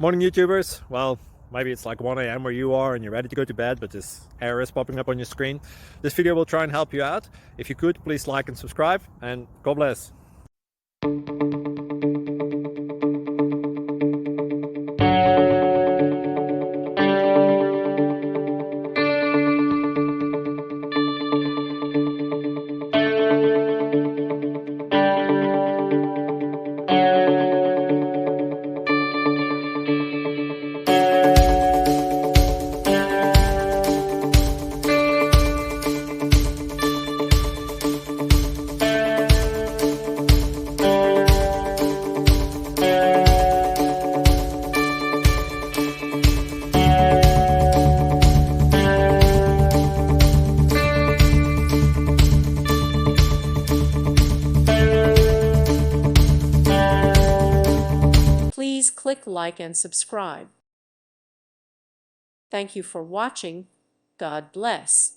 Morning YouTubers. Well, maybe it's like 1 a.m. where you are and you're ready to go to bed, but this error is popping up on your screen. This video will try and help you out. If you could, please like and subscribe, and God bless. Please click like and subscribe. Thank you for watching. God bless.